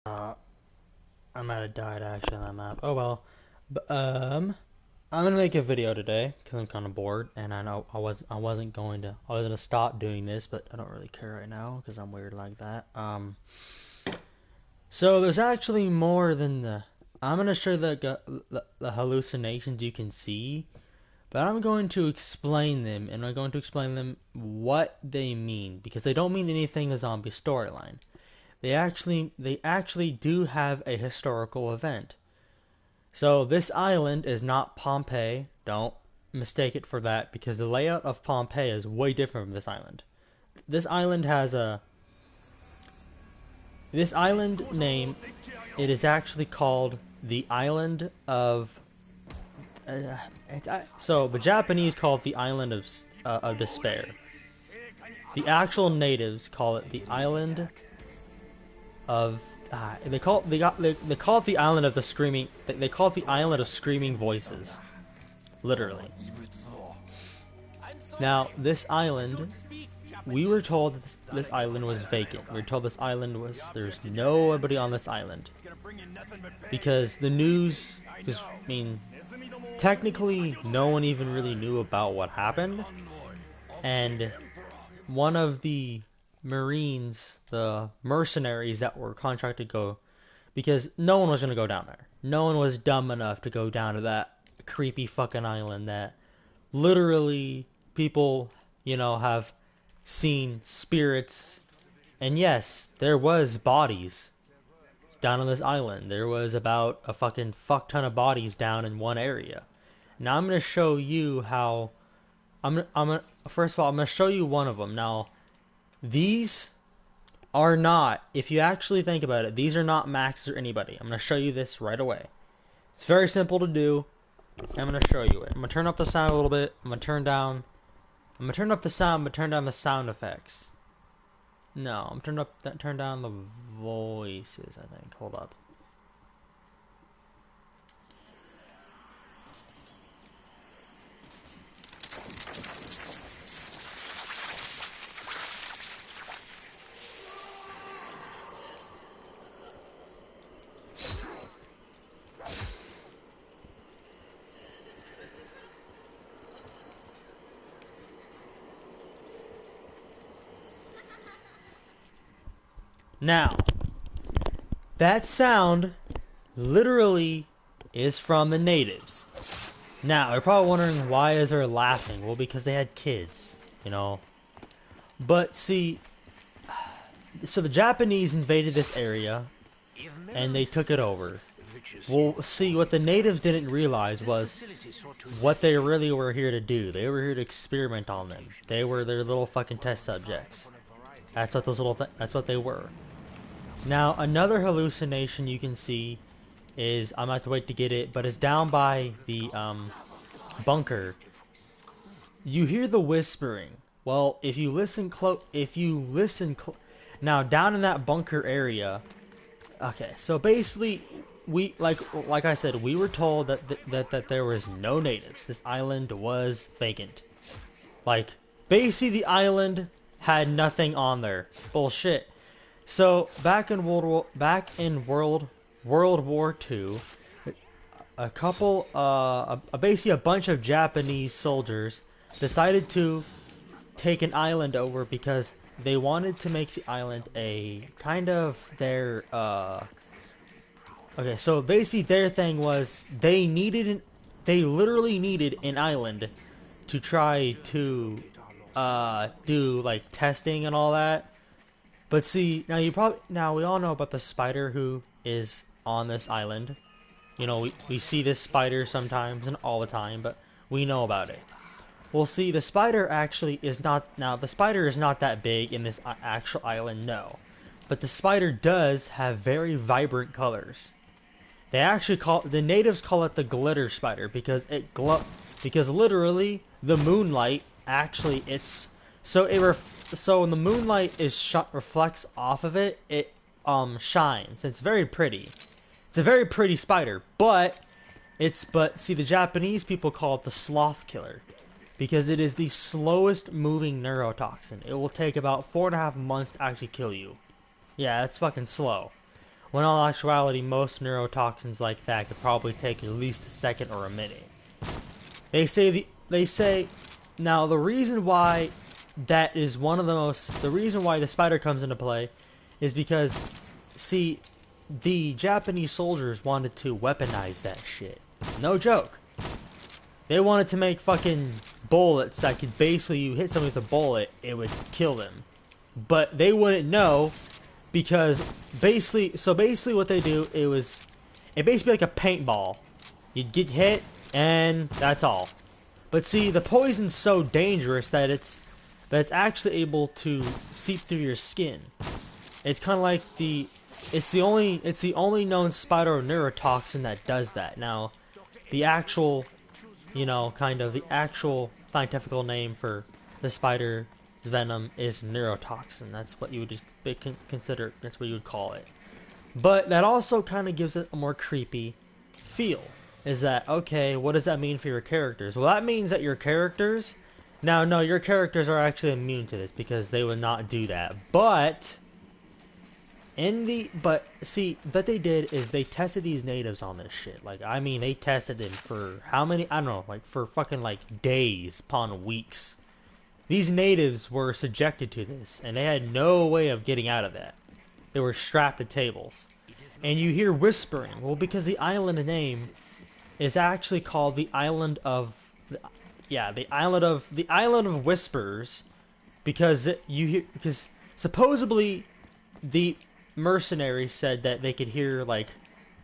uh, I might have died actually on that map. Oh well. But I'm gonna make a video today because I'm kind of bored, and I know I was gonna stop doing this, but I don't really care right now because I'm weird like that. So there's actually more than the. I'm gonna show the hallucinations you can see, but I'm going to explain them, and I'm going to explain them what they mean because they don't mean anything a zombie storyline. They actually do have a historical event. So this island is not Pompeii. Don't mistake it for that because the layout of Pompeii is way different from this island. This island has a this island name. It is actually called the island of. So the Japanese call it the island of despair. The actual natives call it the island of they call it the island of the screaming. They call it the island of screaming voices, literally. Now this island, we were told that this island was vacant. We were told this island was there's nobody on this island because the news. Because I mean, technically, no one even really knew about what happened, and one of the Marines, the mercenaries that were contracted to go, because no one was going to go down there. No one was dumb enough to go down to that creepy fucking island that literally people, have seen spirits. And yes, there was bodies down on this island. There was about a fucking fuck ton of bodies down in one area. Now I'm going to show you how first of all, I'm going to show you one of them. Now, these are not, if you actually think about it, these are not Max or anybody. I'm going to show you this right away. It's very simple to do. I'm going to show you it. I'm going to turn up the sound a little bit. I'm going to turn up the sound, but turn down the sound effects. No, turn down the voices, I think. Hold up. Now, that sound literally is from the natives. Now, you're probably wondering why is there laughing? Well, because they had kids, But see, so the Japanese invaded this area and they took it over. Well, see, what the natives didn't realize was what they really were here to do. They were here to experiment on them. They were their little fucking test subjects. That's what that's what they were. Now, another hallucination you can see is, I'm gonna have to wait to get it, but it's down by the bunker. You hear the whispering. Well, if you listen now down in that bunker area. Okay, so basically, we like I said, we were told that there was no natives. This island was vacant. Like, basically, the island had nothing on there. Bullshit. So back in World War II, basically a bunch of Japanese soldiers decided to take an island over because they wanted to make the island a kind of their Okay, so basically their thing was they literally needed an island to try to do like testing and all that. But see, now we all know about the spider who is on this island. We see this spider sometimes and all the time, but we know about it. Well, see, the spider actually is not, now the spider is not that big in this actual island, no. But the spider does have very vibrant colors. The natives call it the glitter spider because because literally the moonlight actually so when the moonlight reflects off of it, it shines. It's very pretty. It's a very pretty spider, but see, the Japanese people call it the sloth killer because it is the slowest moving neurotoxin. It will take about 4.5 months to actually kill you. Yeah, that's fucking slow. When in all actuality, most neurotoxins like that could probably take at least a second or a minute. They say now the reason why that is one of the reason why the spider comes into play is because, see, the Japanese soldiers wanted to weaponize that shit. No joke. They wanted to make fucking bullets that could basically, you hit somebody with a bullet, it would kill them. But they wouldn't know because basically what they do, it basically like a paintball. You'd get hit and that's all. But see, the poison's so dangerous that it's actually able to seep through your skin. It's kind of like it's the only known spider neurotoxin that does that. Now, the actual, the actual scientific name for the spider venom is neurotoxin. That's what you would consider. That's what you would call it. But that also kind of gives it a more creepy feel. Is that okay? What does that mean for your characters? Well, that means that your characters. Now, no, your characters are actually immune to this because they would not do that. But see, what they did is they tested these natives on this shit. Like, I mean, they tested them for how many? I don't know, like for fucking like days upon weeks. These natives were subjected to this, and they had no way of getting out of that. They were strapped to tables, and you hear whispering. Well, because the island name is actually called the Island of, the Island of Whispers, because supposedly the mercenaries said that they could hear like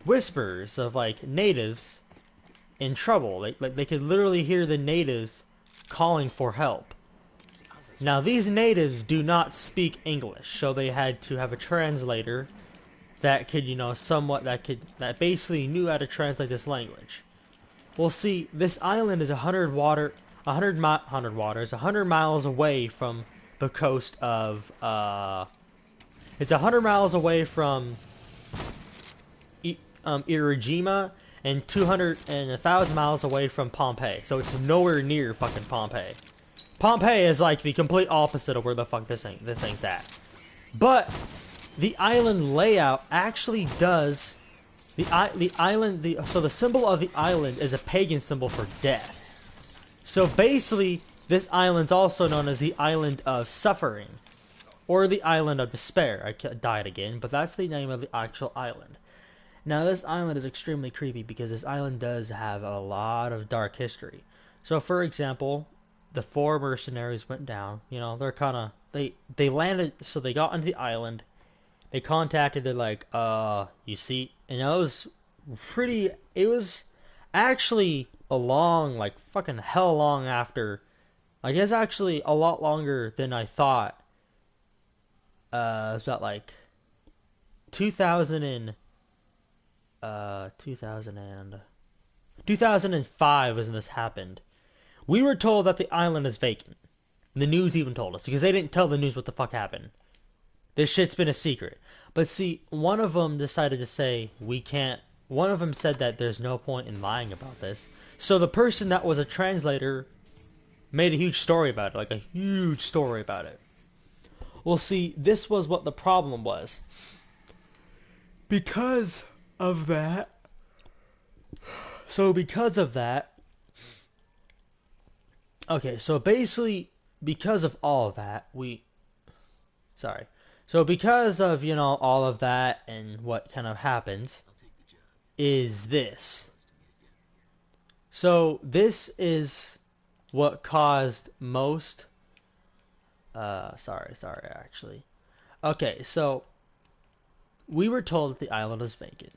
whispers of like natives in trouble. They could literally hear the natives calling for help. Now these natives do not speak English, so they had to have a translator that could, that basically knew how to translate this language. Well, see, this island is 100 miles away from the coast of, it's 100 miles away from Iwo and 1,000 miles away from Pompeii. So it's nowhere near fucking Pompeii. Pompeii is like the complete opposite of where the fuck this thing's at. But the island layout actually does so the symbol of the island is a pagan symbol for death. So basically, this island's also known as the Island of Suffering, or the Island of Despair. I died again, but that's the name of the actual island. Now, this island is extremely creepy because this island does have a lot of dark history. So, for example, the 4 mercenaries went down. They're kind of they landed. So they got onto the island. They contacted. They're like, you see, and it was actually a long, like fucking hell long after. I guess actually a lot longer than I thought. It was about like 2005 was when this happened. We were told that the island is vacant. The news even told us, because they didn't tell the news what the fuck happened. This shit's been a secret. But see, one of them decided to say, we can't. One of them said that there's no point in lying about this. So the person that was a translator made a huge story about it. Like a huge story about it. Well, see, this was what the problem was. Because of that. Okay, so basically, because of all of that, So because of, all of that and what kind of happens, is this. So this is what caused most... actually. Okay, so we were told that the island is vacant.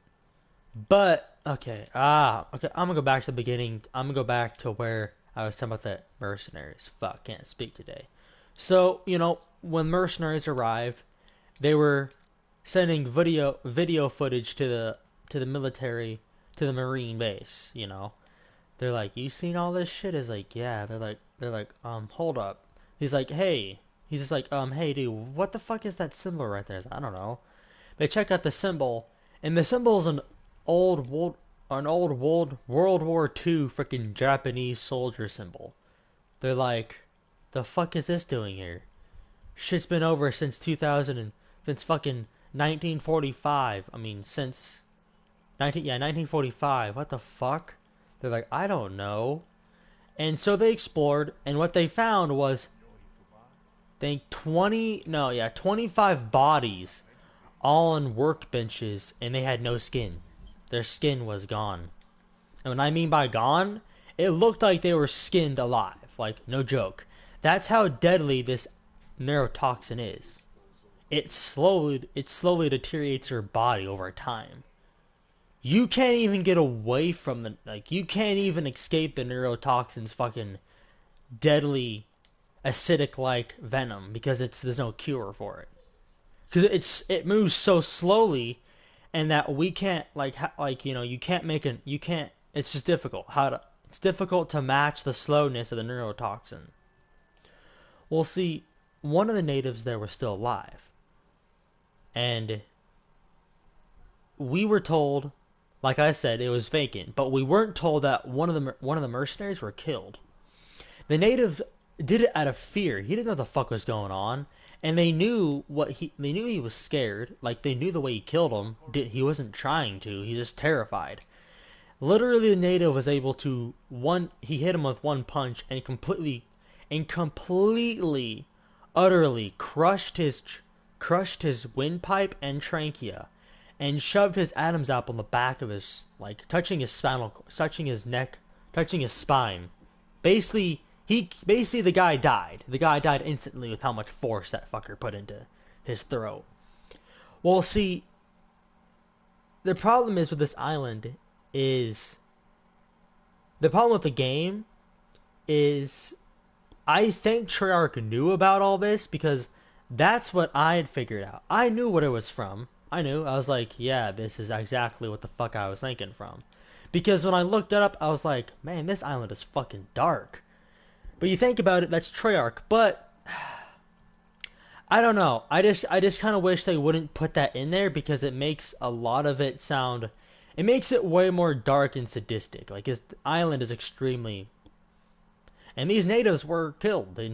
But, okay, I'm gonna go back to the beginning. I'm gonna go back to where I was talking about the mercenaries. Fuck, can't speak today. So, when mercenaries arrived, they were sending video footage to the military, to the Marine base, They're like, you seen all this shit? Is like, yeah. They're like, hold up. He's like, hey. He's just like, hey, dude, what the fuck is that symbol right there? I don't know. They check out the symbol, and the symbol is an old World War II freaking Japanese soldier symbol. They're like, the fuck is this doing here? Shit's been over since 2000 and since fucking 1945. I mean, since 1945. What the fuck? They're like, I don't know. And so they explored, and what they found was, 25 bodies, all on workbenches, and they had no skin. Their skin was gone. And what I mean by gone, it looked like they were skinned alive. Like, no joke. That's how deadly this neurotoxin is. It slowly deteriorates your body over time. You can't even get away from the, like, you can't even escape the neurotoxin's fucking deadly acidic like venom, because there's no cure for it. Because it moves so slowly, and that we can't it's just difficult it's difficult to match the slowness of the neurotoxin. Well, see, one of the natives there was still alive, and we were told, like I said, it was vacant, but we weren't told that one of the mercenaries were killed. The native did it out of fear. He didn't know what the fuck was going on, and they knew he was scared. Like, they knew the way he killed him. He wasn't trying to. He's just terrified. Literally, the native was able to he hit him with one punch and completely, utterly crushed his windpipe and trachea, and shoved his Adam's apple in the back of his, like, touching his neck, touching his spine. Basically, the guy died. The guy died instantly with how much force that fucker put into his throat. Well, see, the problem is with this island is, the problem with the game is, I think Treyarch knew about all this, because that's what I had figured out. I knew what it was from. I was like, yeah, this is exactly what the fuck I was thinking from. Because when I looked it up, I was like, man, this island is fucking dark. But you think about it, that's Treyarch. But I don't know. I just kind of wish they wouldn't put that in there, because it makes a lot of it sound, it makes it way more dark and sadistic. Like, this island is extremely, and these natives were killed. These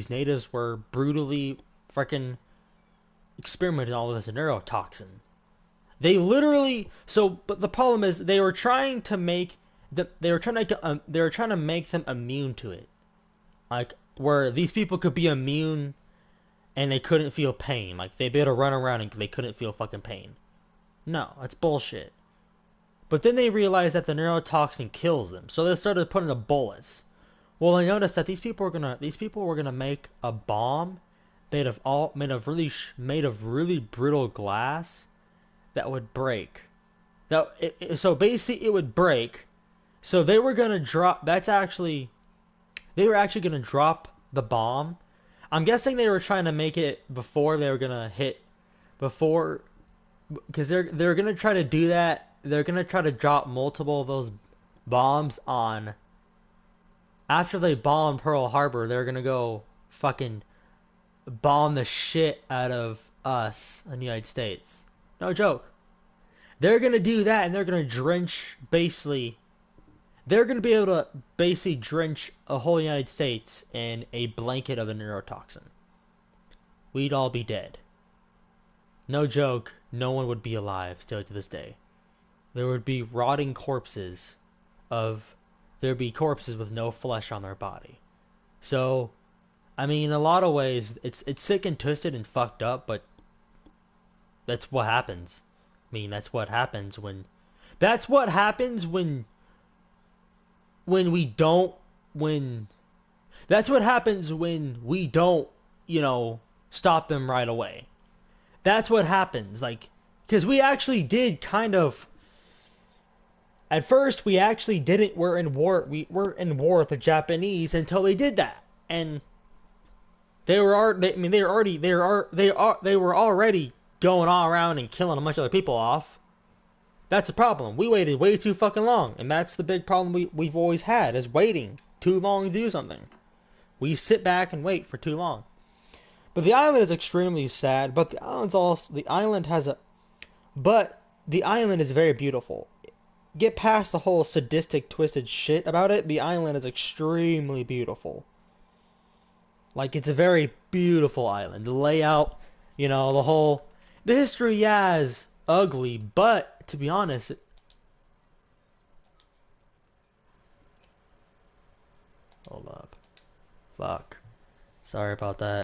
natives were brutally freaking experimenting on this neurotoxin. They literally, but the problem is they were trying to make them immune to it, like, where these people could be immune and they couldn't feel pain. Like, they'd be able to run around and they couldn't feel fucking pain. No, that's bullshit. But then they realized that the neurotoxin kills them, so they started putting the bullets. Well, I noticed that these people were gonna make a bomb made of really brittle glass that would break. So basically, it would break. So they were gonna drop. They were actually gonna drop the bomb. I'm guessing they were trying to make it before they were gonna hit, because they're gonna try to do that. They're gonna try to drop multiple of those bombs on. After they bomb Pearl Harbor, they're gonna go fucking bomb the shit out of us in the United States. No joke. They're gonna do that, and they're gonna drench, basically. They're gonna be able to basically drench a whole United States in a blanket of a neurotoxin. We'd all be dead. No joke. No one would be alive still to this day. There would be rotting corpses there'd be corpses with no flesh on their body. So, I mean, in a lot of ways, it's sick and twisted and fucked up, but that's what happens. I mean, that's what happens when we don't, stop them right away. That's what happens, like, because we actually did kind of, at first, we actually didn't. We're in war with the Japanese until they did that, and they were already going all around and killing a bunch of other people off. That's the problem. We waited way too fucking long, and that's the big problem we've always had, is waiting too long to do something. We sit back and wait for too long. But the island is extremely sad. But the island is very beautiful. get past the whole sadistic, twisted shit about it, the island is extremely beautiful. Like, it's a very beautiful island. The layout, you know, the history, yeah, is ugly, but to be honest, hold up. Fuck. Sorry about that.